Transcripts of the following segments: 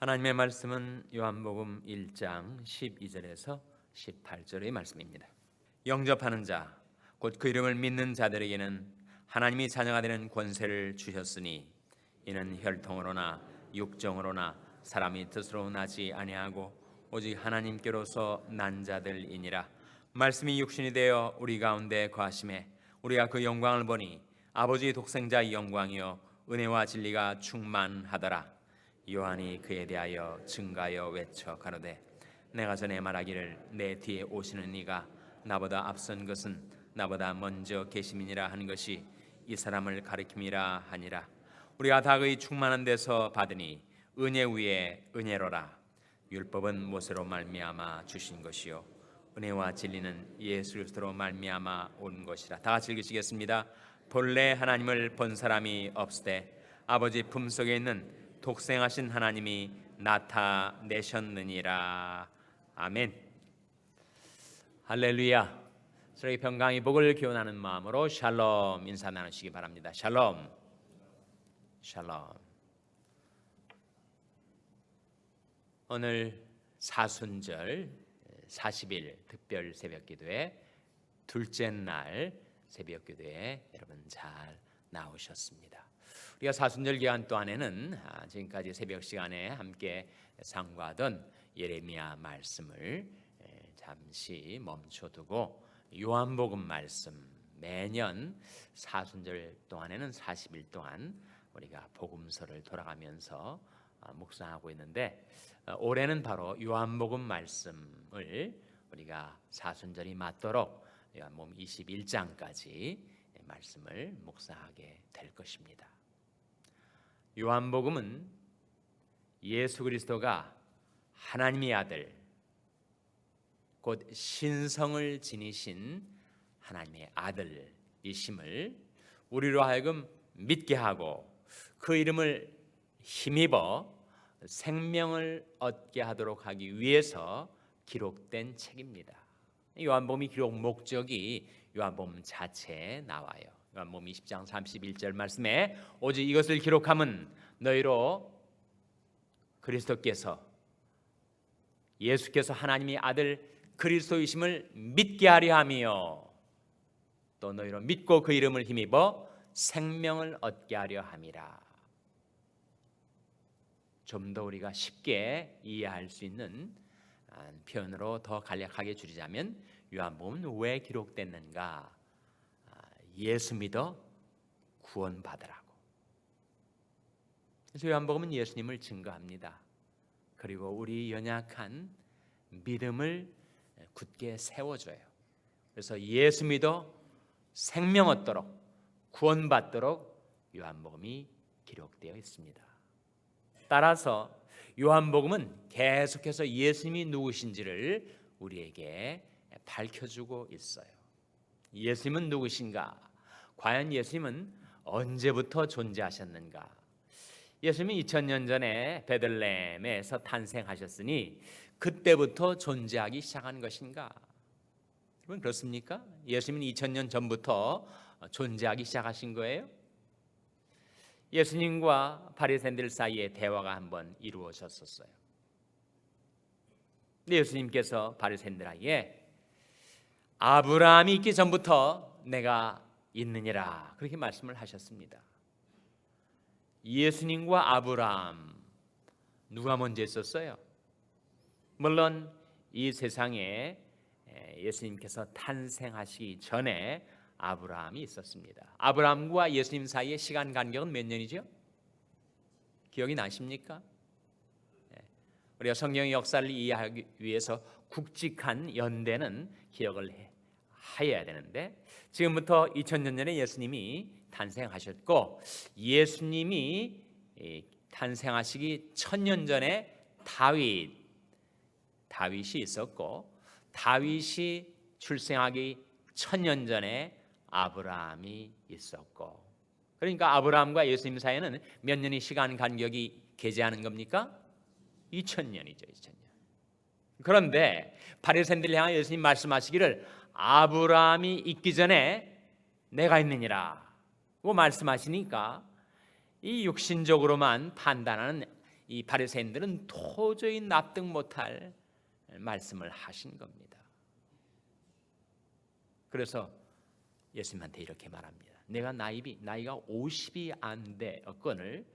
하나님의 말씀은 요한복음 1장 12절에서 18절의 말씀입니다. 영접하는 자, 곧 그 이름을 믿는 자들에게는 하나님이 자녀가 되는 권세를 주셨으니 이는 혈통으로나 육정으로나 사람이 뜻으로 나지 아니하고 오직 하나님께로서 난 자들이니라. 말씀이 육신이 되어 우리 가운데 거하심에 우리가 그 영광을 보니 아버지의 독생자의 영광이요 은혜와 진리가 충만하더라. 요한이 그에 대하여 증가하여 외쳐 가로되 내가 전에 말하기를 내 뒤에 오시는 이가 나보다 앞선 것은 나보다 먼저 계심이니라 하는 것이 이 사람을 가리킴이라 하니라. 우리가 다 그의 충만한 데서 받으니 은혜 위에 은혜로라. 율법은 모세로 말미암아 주신 것이요 은혜와 진리는 예수 그리스도로 말미암아 온 것이라. 다 같이 읽으시겠습니다. 본래 하나님을 본 사람이 없으되 아버지 품속에 있는 독생하신 하나님이 나타내셨느니라. 아멘. 할렐루야. 서로의 평강의 복을 기원하는 마음으로 샬롬 인사 나누시기 바랍니다. 샬롬. 샬롬. 오늘 사순절 40일 특별 새벽기도회 둘째 날 새벽기도회 여러분 잘 나오셨습니다. 우리가 사순절 기간 동안에는 지금까지 새벽 시간에 함께 상고하던 예레미야 말씀을 잠시 멈춰두고 요한복음 말씀, 매년 사순절 동안에는 40일 동안 우리가 복음서를 돌아가면서 묵상하고 있는데, 올해는 바로 요한복음 말씀을 우리가 사순절이 맞도록 요한복음 21장까지 말씀을 묵상하게 될 것입니다. 요한복음은 예수 그리스도가 하나님의 아들, 곧 신성을 지니신 하나님의 아들이심을 우리로 하여금 믿게 하고 그 이름을 힘입어 생명을 얻게 하도록 하기 위해서 기록된 책입니다. 요한복음이 기록 목적이 요한복음 자체에 나와요. 요한복음 20장 31절 말씀에 오직 이것을 기록함은 너희로 그리스도께서 예수께서 하나님의 아들 그리스도이심을 믿게 하려 함이요 또 너희로 믿고 그 이름을 힘입어 생명을 얻게 하려 함이라. 좀 더 우리가 쉽게 이해할 수 있는 표현으로 더 간략하게 줄이자면 요한복음은 왜 기록됐는가? 예수 믿어 구원받으라고. 그래서 요한복음은 예수님을 증거합니다. 그리고 우리 연약한 믿음을 굳게 세워줘요. 그래서 예수 믿어 생명 얻도록 구원받도록 요한복음이 기록되어 있습니다. 따라서 요한복음은 계속해서 예수님이 누구신지를 우리에게 밝혀주고 있어요. 예수님은 누구신가? 과연 예수님은 언제부터 존재하셨는가? 예수님이 2000년 전에 베들레헴에서 탄생하셨으니 그때부터 존재하기 시작한 것인가? 여러분 그렇습니까? 예수님은 2000년 전부터 존재하기 시작하신 거예요? 예수님과 바리새인들 사이에 대화가 한번 이루어졌었어요. 근데 예수님께서 바리새인들에게 아브라함이 있기 전부터 내가 있느니라 그렇게 말씀을 하셨습니다. 예수님과 아브라함 누가 먼저 있었어요? 물론 이 세상에 예수님께서 탄생하시기 전에 아브라함이 있었습니다. 아브라함과 예수님 사이의 시간 간격은 몇 년이죠? 기억이 나십니까? 우리가 성경의 역사를 이해하기 위해서 굵직한 연대는 기억을 해야 되는데, 지금부터 2000년 전에 예수님이 탄생하셨고 예수님이 탄생하시기 1000년 전에 다윗이 있었고 다윗이 출생하기 1000년 전에 아브라함이 있었고, 그러니까 아브라함과 예수님 사이에는 몇 년의 시간 간격이 계제하는 겁니까? 2000년이죠. 2000년. 그런데 바리새인들을 향해 예수님 말씀하시기를 아브라함이 있기 전에 내가 있느니라 고 말씀하시니까 이 육신적으로만 판단하는 이 바리새인들은 도저히 납득 못할 말씀을 하신 겁니다. 그래서 예수님한테 이렇게 말합니다. 내가 나이가 50이 안 되었거늘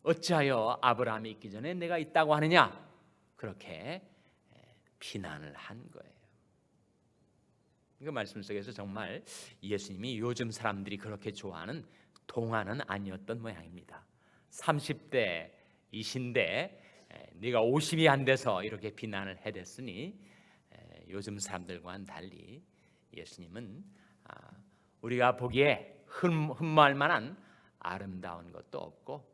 어찌하여 아브라함이 있기 전에 내가 있다고 하느냐? 그렇게 비난을 한 거예요. 그 말씀 속에서 정말 예수님이 요즘 사람들이 그렇게 좋아하는 동안은 아니었던 모양입니다. 30대, 20대 네가 50이 안 돼서 이렇게 비난을 해댔으니 요즘 사람들과는 달리 예수님은 우리가 보기에 흠모할 만한 아름다운 것도 없고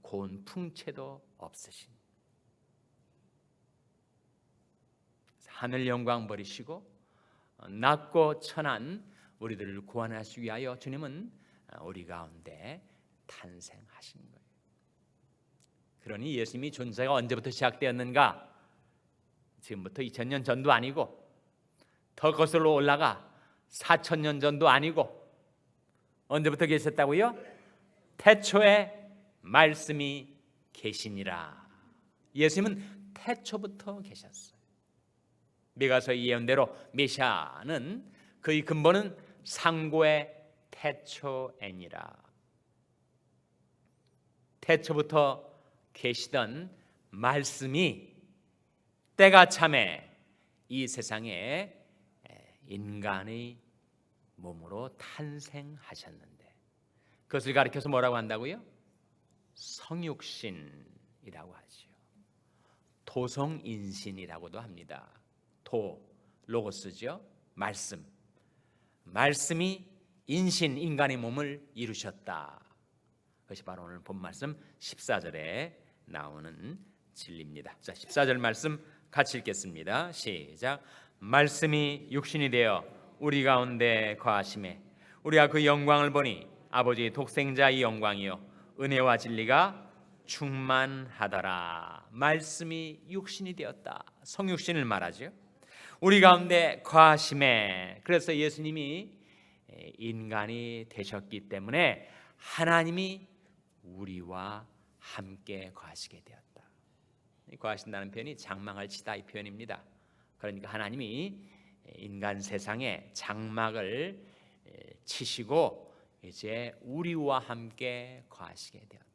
고운 풍채도 없으신 하늘 영광 버리시고 낮고 천한 우리들을 구원하시기 위하여 주님은 우리 가운데 탄생하신 거예요. 그러니 예수님이 존재가 언제부터 시작되었는가? 지금부터 2000년 전도 아니고 더 거슬러 올라가 4000년 전도 아니고 언제부터 계셨다고요? 태초에 말씀이 계시니라. 예수님은 태초부터 계셨어요. 미가서의 예언대로 메시아는 그의 근본은 상고의 태초에니라. 태초부터 계시던 말씀이 때가 참에 이 세상에 인간의 몸으로 탄생하셨는데 그것을 가리켜서 뭐라고 한다고요? 성육신이라고 하죠. 도성인신이라고도 합니다. 로고스죠. 말씀이 인신 인간의 몸을 이루셨다. 그것이 바로 오늘 본 말씀 14절에 나오는 진리입니다. 자, 14절 말씀 같이 읽겠습니다. 시작. 말씀이 육신이 되어 우리 가운데 거하심에 우리가 그 영광을 보니 아버지의 독생자의 영광이요 은혜와 진리가 충만하더라. 말씀이 육신이 되었다. 성육신을 말하죠. 우리 가운데 거하심에, 그래서 예수님이 인간이 되셨기 때문에 하나님이 우리와 함께 거하시게 되었다. 거하신다는 표현이 장막을 치다 이 표현입니다. 그러니까 하나님이 인간 세상에 장막을 치시고 이제 우리와 함께 거하시게 되었다.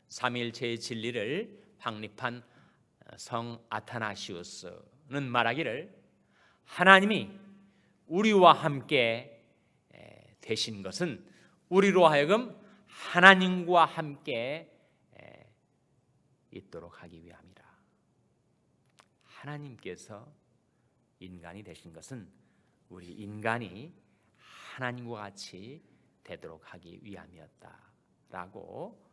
삼위일체의 진리를 확립한 성 아타나시우스는 말하기를 하나님이 우리와 함께 되신 것은 우리로 하여금 하나님과 함께 있도록 하기 위함이라. 하나님께서 인간이 되신 것은 우리 인간이 하나님과 같이 되도록 하기 위함이었다라고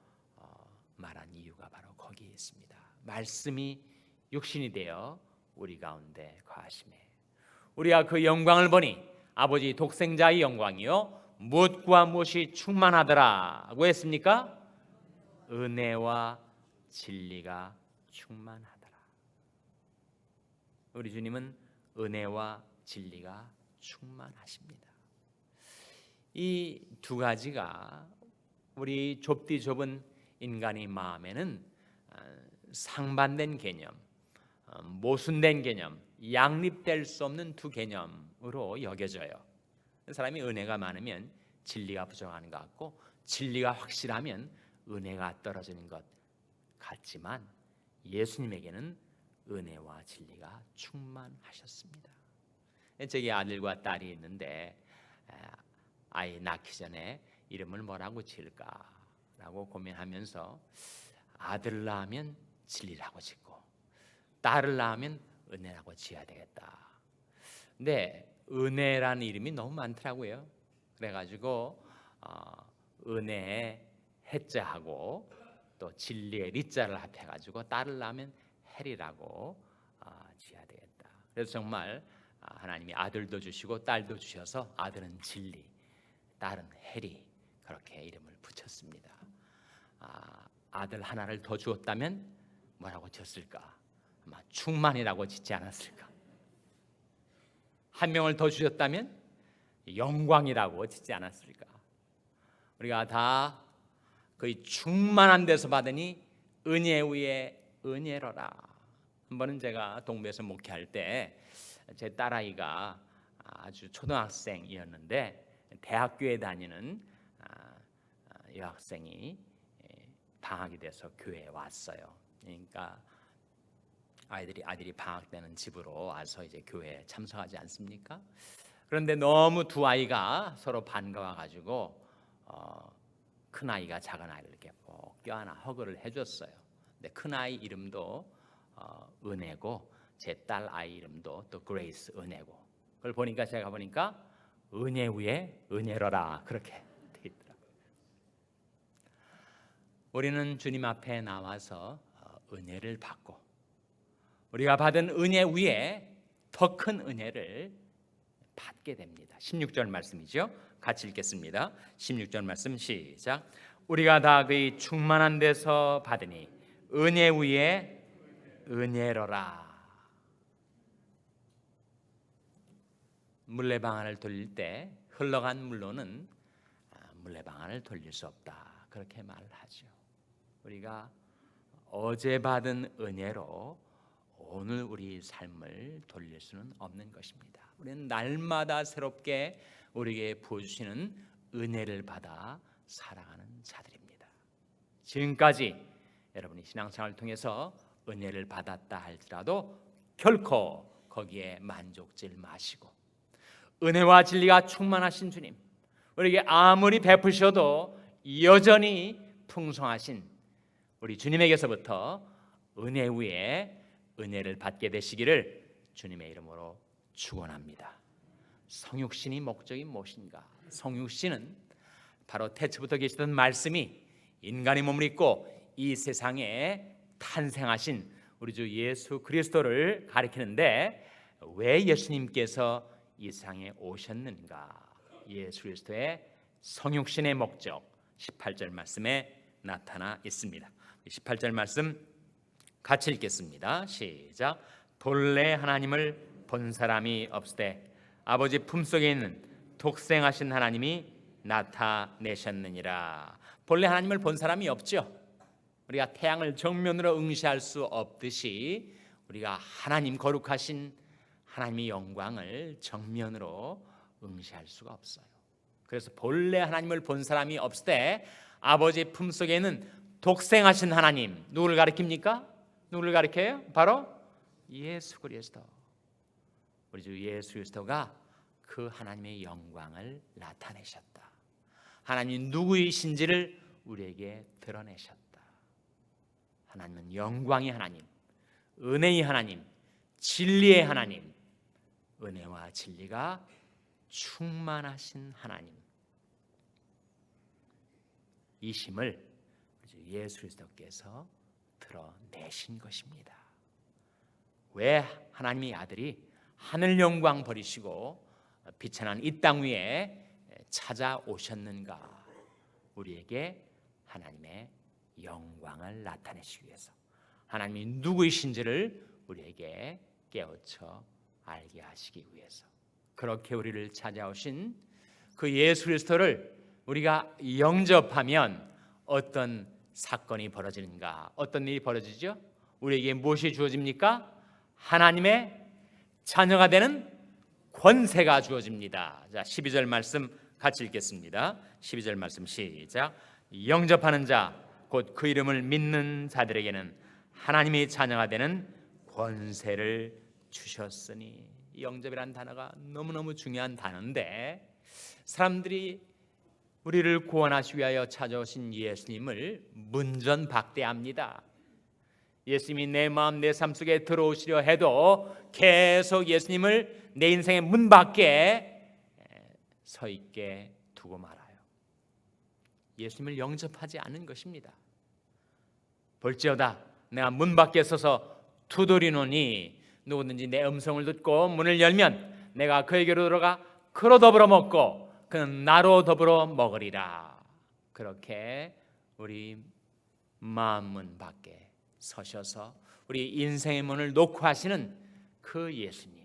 말한 이유가 바로 거기에 있습니다. 말씀이 육신이 되어 우리 가운데 거하심에 우리가 그 영광을 보니 아버지 독생자의 영광이요 무엇과 무엇이 충만하더라고 했습니까? 은혜와 진리가 충만하더라. 우리 주님은 은혜와 진리가 충만하십니다. 이 두 가지가 우리 좁디 좁은 인간의 마음에는 상반된 개념, 모순된 개념, 양립될 수 없는 두 개념으로 여겨져요. 사람이 은혜가 많으면 진리가 부족한 것 같고 진리가 확실하면 은혜가 떨어지는 것 같지만 예수님에게는 은혜와 진리가 충만하셨습니다. 제게 아들과 딸이 있는데 아이 낳기 전에 이름을 뭐라고 지을까라고 고민하면서 아들을 낳으면 진리라고 짓고 딸을 낳으면 은혜라고 지어야 되겠다. 근데 은혜라는 이름이 너무 많더라고요. 그래가지고 은혜의 해자하고 또 진리의 리자를 합해가지고 딸을 낳으면 헬이라고 지어야 되겠다. 그래서 정말 하나님이 아들도 주시고 딸도 주셔서 아들은 진리, 딸은 헬이 그렇게 이름을 붙였습니다. 아들 하나를 더 주었다면 뭐라고 지었을까? 아마 충만이라고 짓지 않았을까? 한 명을 더 주셨다면 영광이라고 짓지 않았을까? 우리가 다 거의 충만한 데서 받으니 은혜 위에 은혜로라. 한 번은 제가 동부에서 목회할 때 제 딸아이가 아주 초등학생이었는데 대학교에 다니는 여학생이 방학이 돼서 교회에 왔어요. 그러니까 아들이 방학 때는 집으로 와서 이제 교회에 참석하지 않습니까? 그런데 너무 두 아이가 서로 반가워 가지고 큰 아이가 작은 아이를 이렇게 꼭 껴안아 허그를 해줬어요. 근데 큰 아이 이름도 은혜고 제 딸 아이 이름도 또 그레이스 은혜고. 그걸 보니까 제가 보니까 은혜 위에 은혜로라 그렇게 돼 있더라고요. 우리는 주님 앞에 나와서 은혜를 받고 우리가 받은 은혜 위에 더 큰 은혜를 받게 됩니다. 16절 말씀이죠. 같이 읽겠습니다. 16절 말씀 시작. 우리가 다 그의 충만한 데서 받으니 은혜 위에 은혜로라. 물레방아를 돌릴 때 흘러간 물로는 물레방아를 돌릴 수 없다. 그렇게 말을 하죠. 우리가 어제 받은 은혜로 오늘 우리 삶을 돌릴 수는 없는 것입니다. 우리는 날마다 새롭게 우리에게 부어주시는 은혜를 받아 살아가는 자들입니다. 지금까지 여러분이 신앙생활을 통해서 은혜를 받았다 할지라도 결코 거기에 만족질 마시고 은혜와 진리가 충만하신 주님, 우리에게 아무리 베푸셔도 여전히 풍성하신 우리 주님에게서부터 은혜 위에 은혜를 받게 되시기를 주님의 이름으로 축원합니다. 성육신이 목적이 무엇인가? 성육신은 바로 태초부터 계시던 말씀이 인간의 몸을 입고 이 세상에 탄생하신 우리 주 예수 그리스도를 가리키는데 왜 예수님께서 이 세상에 오셨는가? 예수 그리스도의 성육신의 목적 18절 말씀에 나타나 있습니다. 18절 말씀 같이 읽겠습니다. 시작. 본래 하나님을 본 사람이 없으되 아버지 품속에 있는 독생하신 하나님이 나타내셨느니라. 본래 하나님을 본 사람이 없죠. 우리가 태양을 정면으로 응시할 수 없듯이 우리가 하나님 거룩하신 하나님의 영광을 정면으로 응시할 수가 없어요. 그래서 본래 하나님을 본 사람이 없을 때 아버지 품속에 있는 독생하신 하나님, 누구를 가리킵니까? 누구를 가리켜요? 바로 예수 그리스도. 우리 주 예수 그리스도가 그 하나님의 영광을 나타내셨다. 하나님 누구이신지를 우리에게 드러내셨다. 하나님은 영광의 하나님, 은혜의 하나님, 진리의 하나님, 은혜와 진리가 충만하신 하나님, 이심을 예수 그리스도께서 드러내신 것입니다. 왜 하나님의 아들이 하늘 영광 버리시고 비천한 이 땅 위에 찾아오셨는가? 우리에게 하나님의 영광을 나타내시기 위해서, 하나님이 누구이신지를 우리에게 깨우쳐 알게 하시기 위해서, 그렇게 우리를 찾아오신 그 예수 그리스도를 우리가 영접하면 어떤 사건이 벌어지는가? 어떤 일이 벌어지죠? 우리에게 무엇이 주어집니까? 하나님의 자녀가 되는 권세가 주어집니다. 자, 12절 말씀 같이 읽겠습니다. 12절 말씀 시작. 영접하는 자, 곧 그 이름을 믿는 자들에게는 하나님의 자녀가 되는 권세를 주셨으니. 영접이라는 단어가 너무너무 중요한 단어인데, 사람들이 우리를 구원하시기 위하여 찾아오신 예수님을 문전박대합니다. 예수님이 내 마음 내 삶 속에 들어오시려 해도 계속 예수님을 내 인생의 문 밖에 서 있게 두고 말아요. 예수님을 영접하지 않은 것입니다. 볼지어다 내가 문 밖에 서서 두드리노니 누구든지 내 음성을 듣고 문을 열면 내가 그에게로 들어가 그로 더불어 먹고 그는 나로 더불어 먹으리라. 그렇게 우리 마음 문 밖에 서셔서 우리 인생의 문을 놓고 하시는 그 예수님,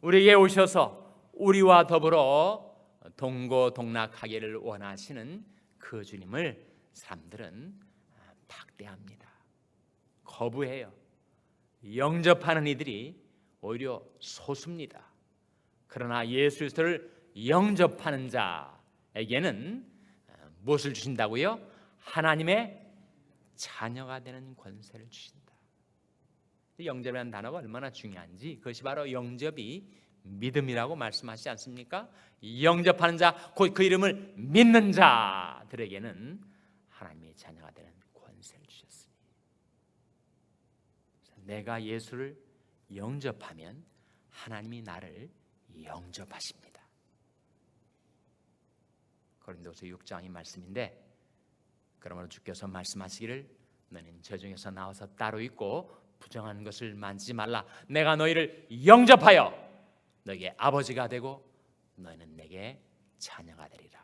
우리에게 오셔서 우리와 더불어 동고동락하기를 원하시는 그 주님을 사람들은 박대합니다. 거부해요. 영접하는 이들이 오히려 소수입니다. 그러나 예수 그리스도를 영접하는 자에게는 무엇을 주신다고요? 하나님의 자녀가 되는 권세를 주신다. 영접이라는 단어가 얼마나 중요한지, 그것이 바로 영접이 믿음이라고 말씀하시지 않습니까? 영접하는 자, 곧 그 이름을 믿는 자들에게는 하나님의 자녀가 되는 권세를 주셨으니, 내가 예수를 영접하면 하나님이 나를 영접하십니다. 고린도서 6장의 말씀인데, 그러므로 주께서 말씀하시기를 너는 저 중에서 나와서 따로 있고 부정한 것을 만지지 말라. 내가 너희를 영접하여 너에게 아버지가 되고 너희는 내게 자녀가 되리라.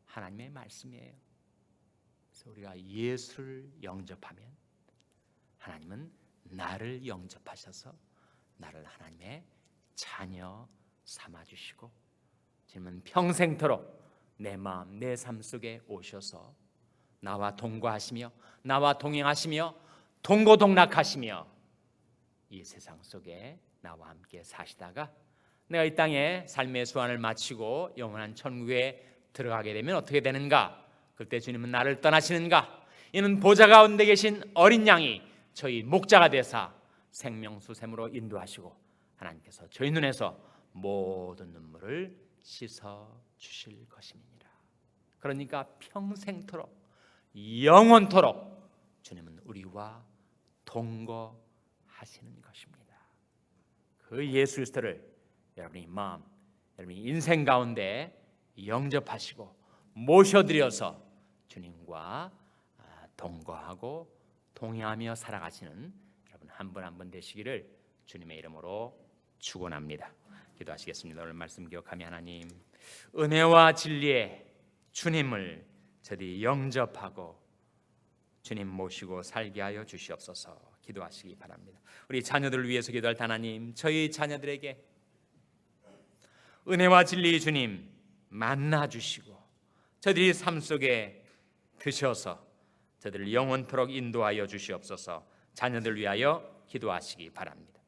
하나님의 말씀이에요. 그래서 우리가 예수를 영접하면 하나님은 나를 영접하셔서 나를 하나님의 자녀 삼아주시고, 주님은 평생토록 내 마음, 내 삶 속에 오셔서 나와 동거하시며 나와 동행하시며 동고동락하시며 이 세상 속에 나와 함께 사시다가 내가 이 땅에 삶의 수완을 마치고 영원한 천국에 들어가게 되면 어떻게 되는가? 그때 주님은 나를 떠나시는가? 이는 보좌 가운데 계신 어린 양이 저희 목자가 되사 생명수샘으로 인도하시고 하나님께서 저희 눈에서 모든 눈물을 씻어 주실 것입니다. 그러니까 평생토록 영원토록 주님은 우리와 동거하시는 것입니다. 그 예수 그리스도를 여러분이 마음, 여러분이 인생 가운데 영접하시고 모셔드려서 주님과 동거하고 동행하며 살아가시는 여러분 한 분 한 분 되시기를 주님의 이름으로 축원합니다. 기도하시겠습니다. 오늘 말씀 기억하며 하나님, 은혜와 진리의 주님을 저희 영접하고 주님 모시고 살게 하여 주시옵소서. 기도하시기 바랍니다. 우리 자녀들을 위해서 기도할 하나님, 저희 자녀들에게 은혜와 진리 주님 만나 주시고 저들이 삶 속에 드셔서 저들을 영원토록 인도하여 주시옵소서. 자녀들 위하여 기도하시기 바랍니다.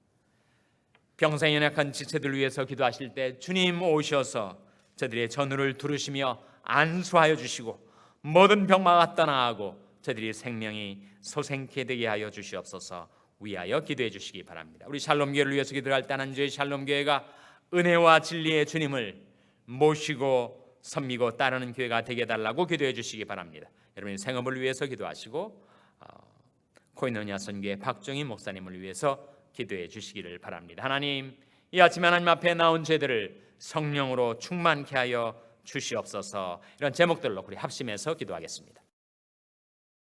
병상 연약한 지체들 위해서 기도하실 때 주님 오셔서 저들의 전우를 두르시며 안수하여 주시고 모든 병마가 떠나가고 저들의 생명이 소생케 되게 하여 주시옵소서. 위하여 기도해 주시기 바랍니다. 우리 샬롬교회를 위해서 기도할 때 하나님의 샬롬교회가 은혜와 진리의 주님을 모시고 섬기고 따르는 교회가 되게 해달라고 기도해 주시기 바랍니다. 여러분의 생업을 위해서 기도하시고 코이노니아 선교회 박정희 목사님을 위해서 기도해 주시기를 바랍니다. 하나님, 이 아침에 하나님 앞에 나온 죄들을 성령으로 충만케 하여 주시옵소서. 이런 제목들로 우리 합심해서 기도하겠습니다.